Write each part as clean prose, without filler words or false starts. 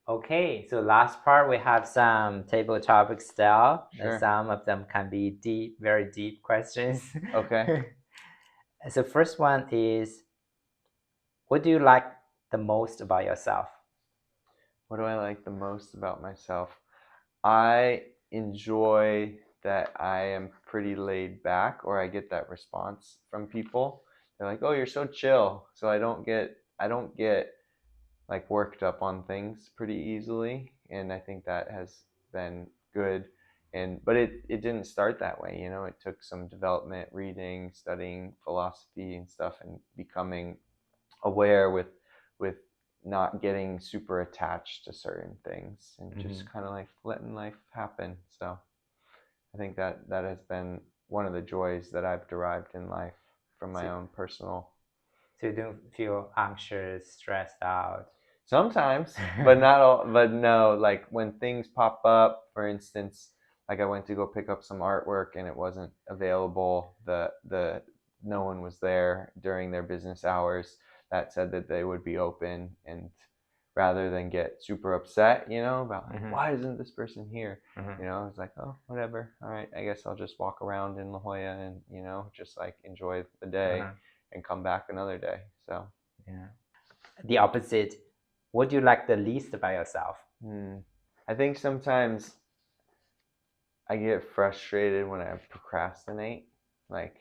Okay, so last part we have some table topic style. Sure. Some of them can be deep, very deep questions. Okay. So first one is, what do you like the most about yourself? What do I like the most about myself? I enjoy that I am pretty laid back, or I get that response from people. They're like, "Oh, you're so chill." So I don't get like worked up on things pretty easily, and I think that has been good. And but it didn't start that way, you know. It took some development, reading, studying philosophy and stuff, and becoming aware with not getting super attached to certain things and just kind of like letting life happen. So I think that has been one of the joys that I've derived in life from my So, own personal. so you don't feel anxious, stressed out? Sometimes, but not all. But no, like when things pop up, for instance, like I went to go pick up some artwork and it wasn't available. The no one was there during their business hours that said that they would be open, and rather than get super upset, you know, about like why isn't this person here? You know, it's like, oh, whatever. All right, I guess I'll just walk around in La Jolla and, you know, just like enjoy the day and come back another day. So Yeah. The opposite. What do you like the least about yourself? I think sometimes I get frustrated when I procrastinate, like,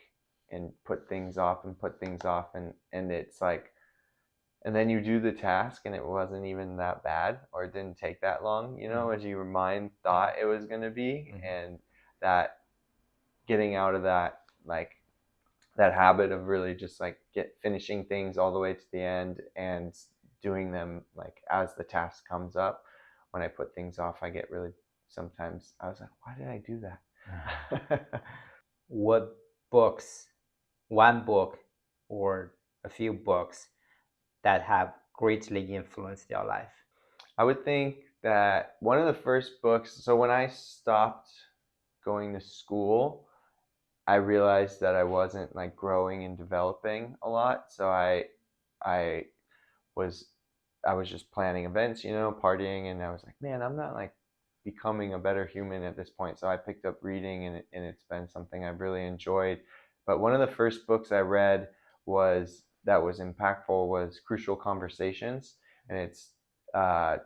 and put things off and put things off, and it's like, and then you do the task and it wasn't even that bad, or it didn't take that long, you know, as your mind thought it was going to be. And that getting out of that, like, that habit of really just like finishing things all the way to the end and doing them like as the task comes up. When I put things off, I get really, sometimes I was like, why did I do that? What books, one book or a few books that have greatly influenced your life? I would think that one of the first books, so when I stopped going to school, I realized that I wasn't like growing and developing a lot. So I was I was just planning events, you know, partying, and I was like, man, I'm not like becoming a better human at this point. So I picked up reading, and it's been something I've really enjoyed. But one of the first books I read was that was impactful was Crucial Conversations, and it's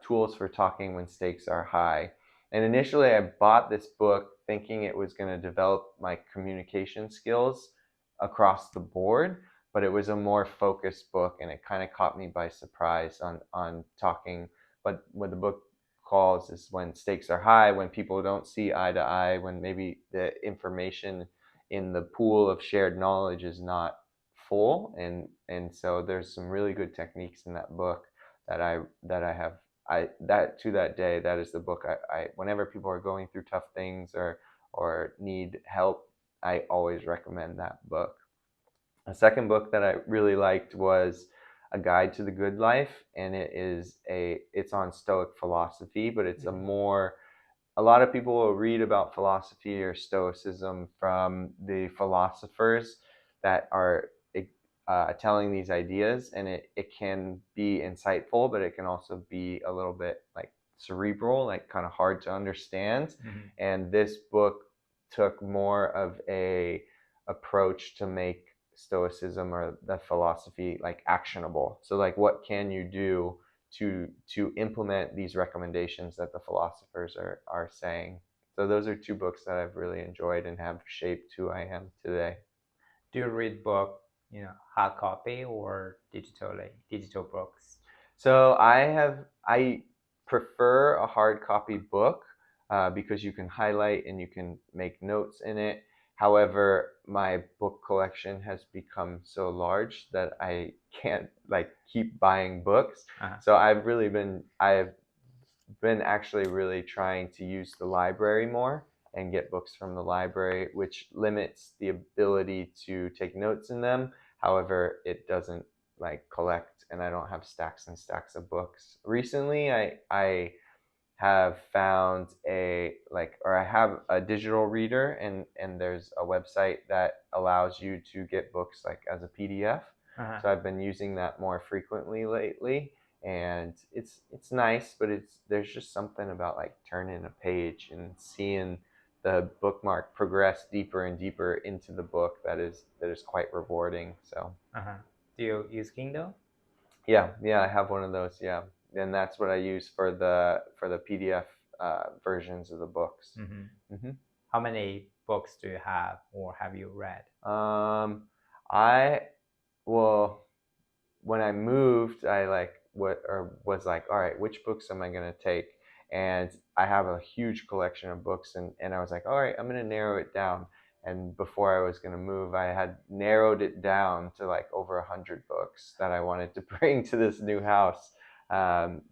tools for talking when stakes are high. And initially, I bought this book thinking it was going to develop my communication skills across the board, but it was a more focused book, and it kind of caught me by surprise on talking. But what the book calls is when stakes are high, when people don't see eye to eye, when maybe the information in the pool of shared knowledge is not full. And so there's some really good techniques in that book that I have. I that to that day, that is the book I whenever people are going through tough things or need help, I always recommend that book. A second book that I really liked was A Guide to the Good Life, and it's on Stoic philosophy, but it's a lot of people will read about philosophy or Stoicism from the philosophers that are telling these ideas, and it can be insightful, but it can also be a little bit like cerebral, like kind of hard to understand. And this book took more of a approach to make Stoicism or the philosophy like actionable. So like, what can you do to implement these recommendations that the philosophers are saying? So those are two books that I've really enjoyed and have shaped who I am today. Do you read book, hard copy or digital books? So I prefer a hard copy book because you can highlight and you can make notes in it. However, my book collection has become so large that I can't like keep buying books. So I've been actually really trying to use the library more and get books from the library, which limits the ability to take notes in them. However, it doesn't like collect, and I don't have stacks and stacks of books. Recently, I have found I have a digital reader, and there's a website that allows you to get books like as a PDF. So I've been using that more frequently lately, and it's nice, but there's just something about like turning a page and seeing the bookmark progress deeper and deeper into the book that is quite rewarding. So Uh-huh. Do you use Kindle? yeah, I have one of those. Yeah, and that's what I use for the PDF versions of the books. Mm-hmm. How many books do you have or have you read? I well, when I moved, I was like, all right, which books am I gonna take? And I have a huge collection of books, and I was like, all right, I'm gonna narrow it down. And before I was gonna move, I had narrowed it down to like over 100 books that I wanted to bring to this new house.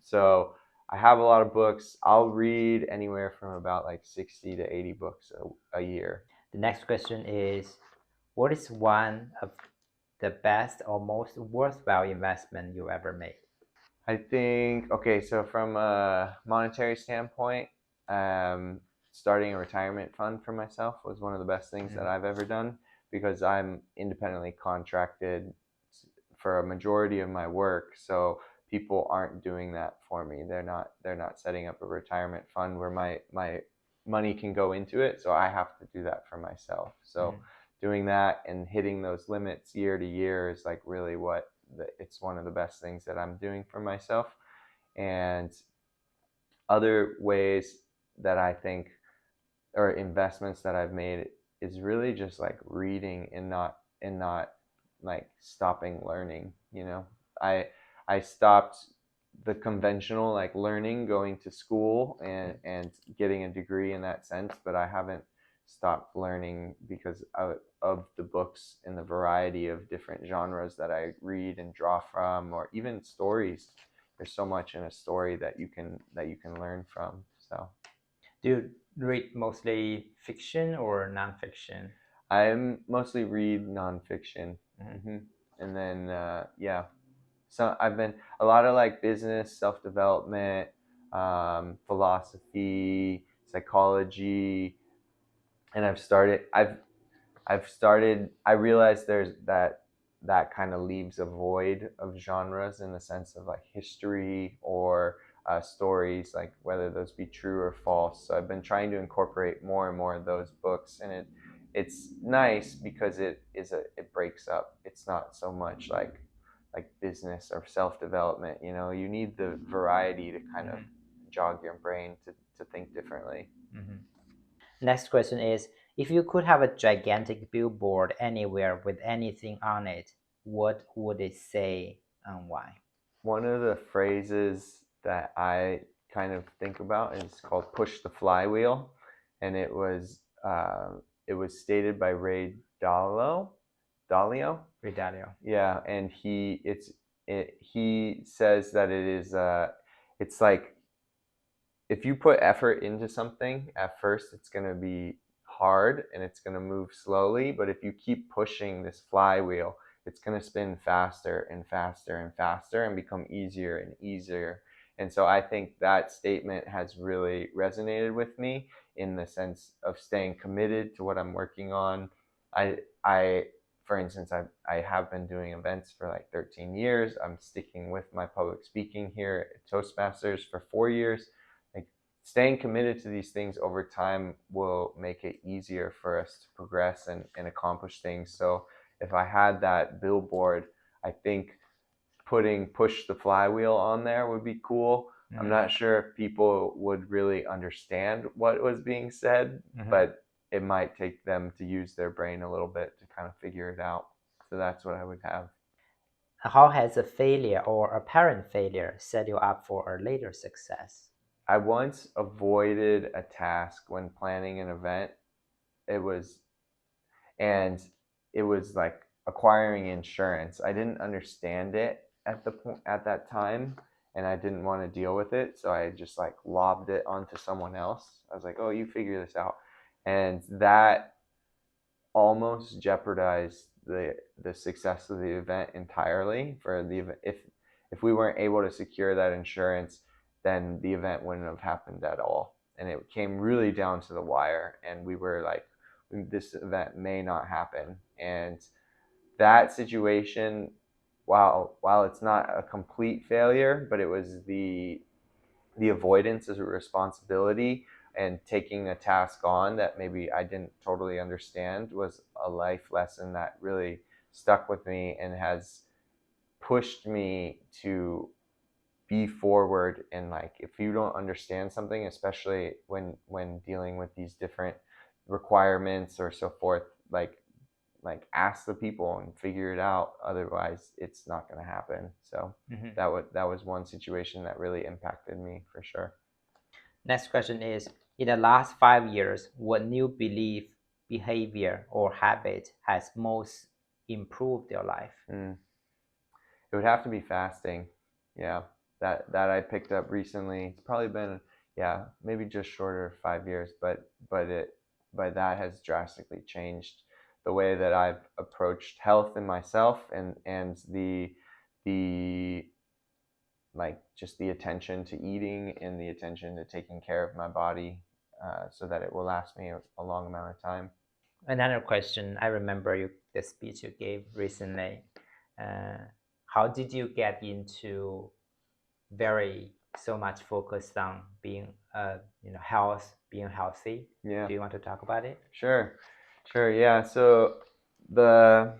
So I have a lot of books. I'll read anywhere from about like 60 to 80 books a year. The next question is, what is one of the best or most worthwhile investment you ever made? I think, okay, so from a monetary standpoint, um, starting a retirement fund for myself was one of the best things that I've ever done, because I'm independently contracted for a majority of my work. So people aren't doing that for me. They're not setting up a retirement fund where my money can go into it. So I have to do that for myself. So doing that and hitting those limits year to year is like really it's one of the best things that I'm doing for myself. And other ways that I think, or investments that I've made, is really just like reading and not like stopping learning. I stopped the conventional like learning, going to school and getting a degree in that sense, but I haven't stopped learning because of the books and the variety of different genres that I read and draw from, or even stories. There's so much in a story that you can learn from. So Do you read mostly fiction or nonfiction? I mostly read nonfiction. And then yeah, so I've been a lot of like business, self-development, philosophy, psychology, and I've started. I realized there's that kind of leaves a void of genres, in the sense of like history or stories, like whether those be true or false. So I've been trying to incorporate more and more of those books, and it's nice because it breaks up. It's not so much like business or self-development. You need the variety to kind of jog your brain to think differently. Next question is, if you could have a gigantic billboard anywhere with anything on it, what would it say and why? One of the phrases that I kind of think about is called "push the flywheel," and it was stated by Ray Dalio. Ridalio. Yeah, and he says that it's like, if you put effort into something at first, it's going to be hard and it's going to move slowly. But if you keep pushing this flywheel, it's going to spin faster and faster and faster and become easier and easier. And so I think that statement has really resonated with me, in the sense of staying committed to what I'm working on. I for instance, I have been doing events for like 13 years. I'm sticking with my public speaking here at Toastmasters for 4 years. Like, staying committed to these things over time will make it easier for us to progress and accomplish things. So if I had that billboard, I think putting "push the flywheel" on there would be cool. I'm not sure if people would really understand what was being said, but it might take them to use their brain a little bit to kind of figure it out. So that's what I would have. How has a failure or apparent failure set you up for a later success? I once avoided a task when planning an event. It was and it was like acquiring insurance. I didn't understand it at that time, and I didn't want to deal with it, so I just like lobbed it onto someone else. I was like, "Oh, you figure this out," and that almost jeopardized the success of the event entirely. For the event, if we weren't able to secure that insurance, then the event wouldn't have happened at all. And it came really down to the wire, and we were like, this event may not happen. And that situation while it's not a complete failure, but it was the avoidance as a responsibility and taking a task on that maybe I didn't totally understand was a life lesson that really stuck with me and has pushed me to be forward. And like, if you don't understand something, especially when dealing with these different requirements or so forth, like ask the people and figure it out, otherwise it's not going to happen. So that was one situation that really impacted me for sure. Next question is, in the last 5 years, what new belief, behavior, or habit has most improved your life? It would have to be fasting. Yeah, that I picked up recently. It's probably been, yeah, maybe just shorter of 5 years, but that has drastically changed the way that I've approached health in myself, and the like just the attention to eating and the attention to taking care of my body, so that it will last me a long amount of time. Another question, I remember the speech you gave recently. How did you get into so much focused on being being healthy? Yeah. Do you want to talk about it? Sure. Yeah. So the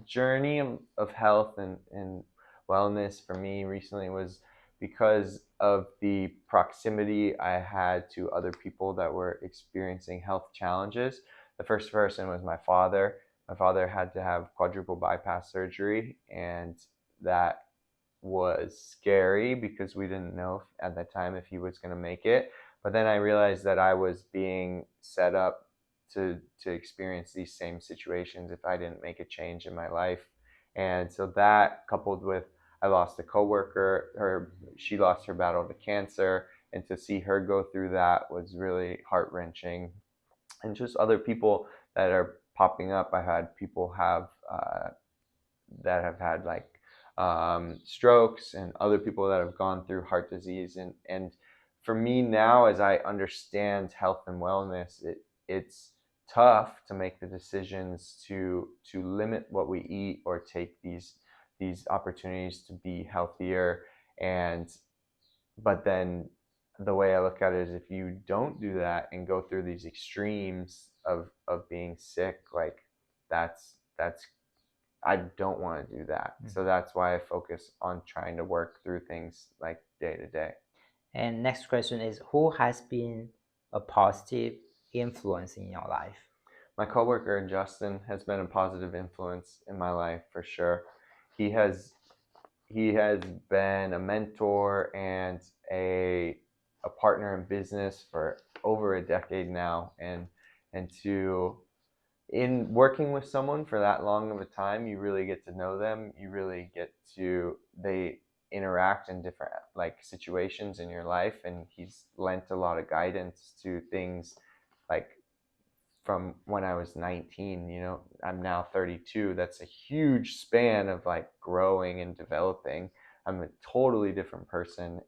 journey of health and wellness for me recently was because of the proximity I had to other people that were experiencing health challenges. The first person was my father. My father had to have quadruple bypass surgery, and that was scary because we didn't know at that time if he was going to make it. But then I realized that I was being set up to experience these same situations if I didn't make a change in my life. And so that, coupled with I lost a coworker, she lost her battle to cancer, and to see her go through that was really heart-wrenching. And just other people that are popping up. I had people that have had like strokes, and other people that have gone through heart disease. And for me now, as I understand health and wellness, it's tough to make the decisions to limit what we eat or take these opportunities to be healthier. And but then the way I look at it is, if you don't do that and go through these extremes of being sick, like that's I don't want to do that. So that's why I focus on trying to work through things like day to day. And next question is, who has been a positive influence in your life? My coworker Justin has been a positive influence in my life for sure. He has been a mentor and a partner in business for over a decade now, and to in working with someone for that long of a time, you really get to know them. You really get to they interact in different like situations in your life, and he's lent a lot of guidance to things like from when I was 19. I'm now 32. That's a huge span of like growing and developing. I'm a totally different person,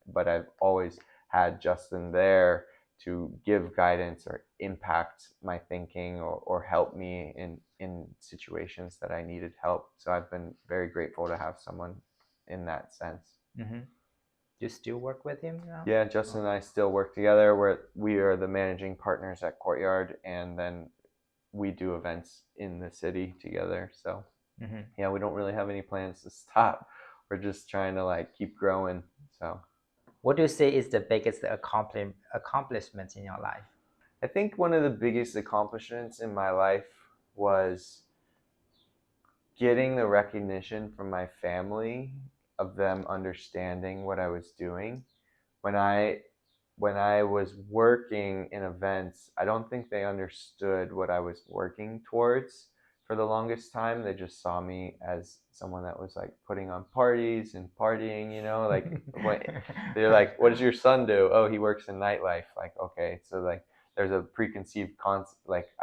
but I've always had Justin there to give guidance or impact my thinking, or help me in situations that I needed help. So I've been very grateful to have someone in that sense. Do you still work with him now? Yeah, Justin and I still work together. We are the managing partners at Courtyard, and then we do events in the city together. So yeah, we don't really have any plans to stop. We're just trying to like keep growing. So what do you say is the biggest accomplishment in your life? I think one of the biggest accomplishments in my life was getting the recognition from my family, of them understanding what I was doing. When I was working in events, I don't think they understood what I was working towards for the longest time. They just saw me as someone that was like putting on parties and partying, like they're like, what does your son do? Oh, he works in nightlife. Like, okay, so like there's a preconceived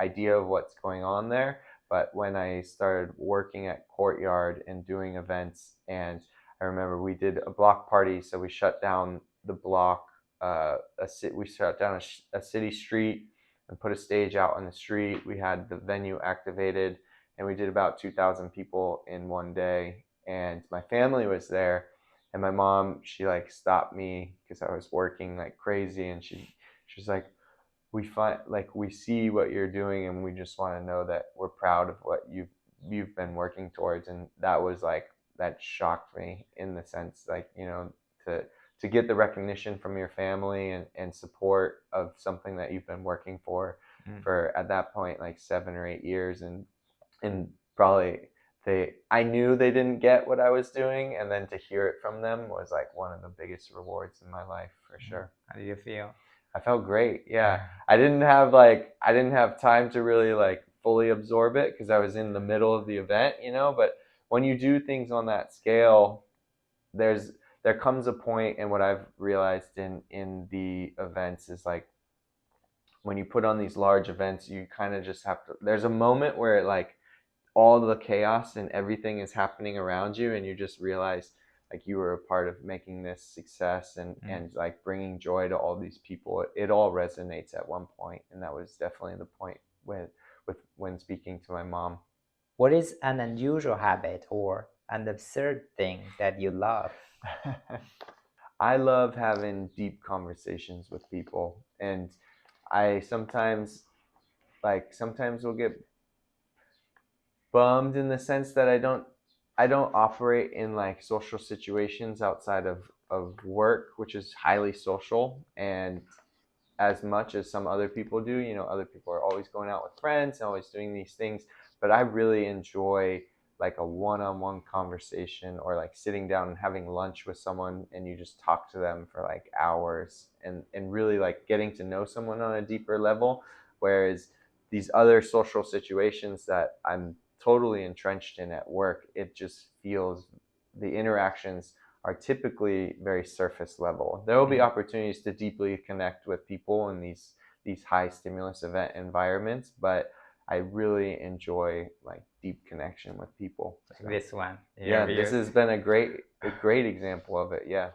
idea of what's going on there. But when I started working at Courtyard and doing events, and I remember we did a block party, so we shut down the block. We shut down a city street and put a stage out on the street. We had the venue activated, and we did about 2,000 people in one day. And my family was there, and my mom, she like stopped me because I was working like crazy, and she's like, we see what you're doing, and we just want to know that we're proud of what you've been working towards. And that was like, that shocked me in the sense, like, to get the recognition from your family and support of something that you've been working for at that point like 7 or 8 years. And probably I knew they didn't get what I was doing, and then to hear it from them was like one of the biggest rewards in my life, for sure. How do you feel? I felt great. Yeah. I didn't have time to really like fully absorb it because I was in the middle of the event, but when you do things on that scale, there comes a point, and what I've realized in the events is like, when you put on these large events, you kind of just have to, there's a moment where like all the chaos and everything is happening around you, and you just realize like you were a part of making this success, and like bringing joy to all these people. It all resonates at one point, and that was definitely the point when speaking to my mom. What is an unusual habit or an absurd thing that you love? I love having deep conversations with people, and I sometimes will get bummed in the sense that I don't operate in like social situations outside of work, which is highly social, and as much as some other people do. Other people are always going out with friends and always doing these things, but I really enjoy like a one-on-one conversation, or like sitting down and having lunch with someone, and you just talk to them for like hours, and really like getting to know someone on a deeper level. Whereas these other social situations that I'm totally entrenched in at work, it just feels, the interactions are typically very surface level. There will be opportunities to deeply connect with people in these high stimulus event environments, but I really enjoy like deep connection with people. Like this one. Yeah, this has been a great example of it. Yeah.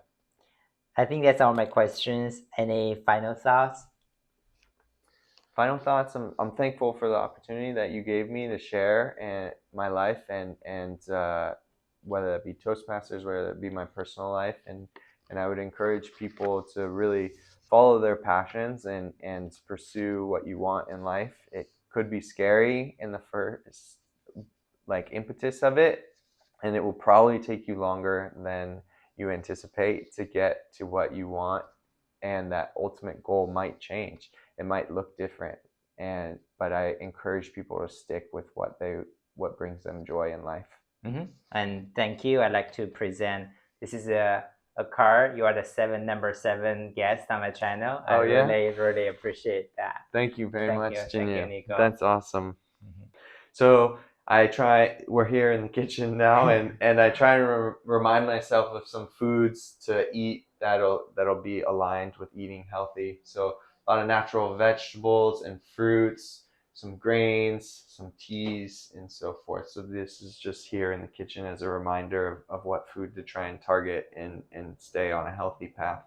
I think that's all my questions. Any final thoughts? Final thoughts. I'm thankful for the opportunity that you gave me to share and my life, and whether it be Toastmasters, whether it be my personal life, and I would encourage people to really follow their passions and pursue what you want in life. It could be scary in the first like impetus of it, and it will probably take you longer than you anticipate to get to what you want, and that ultimate goal might change. It might look different, but I encourage people to stick with what brings them joy in life. And thank you. I'd like to present, this is a card. You are the number 7 guest on my channel. I really appreciate that. Thank you very much, Jinyu. Thank you, Niko. That's awesome. So we're here in the kitchen now, and I try to remind myself of some foods to eat that'll be aligned with eating healthy. So a lot of natural vegetables and fruits, some grains, some teas, and so forth. So this is just here in the kitchen as a reminder of what food to try and target and stay on a healthy path.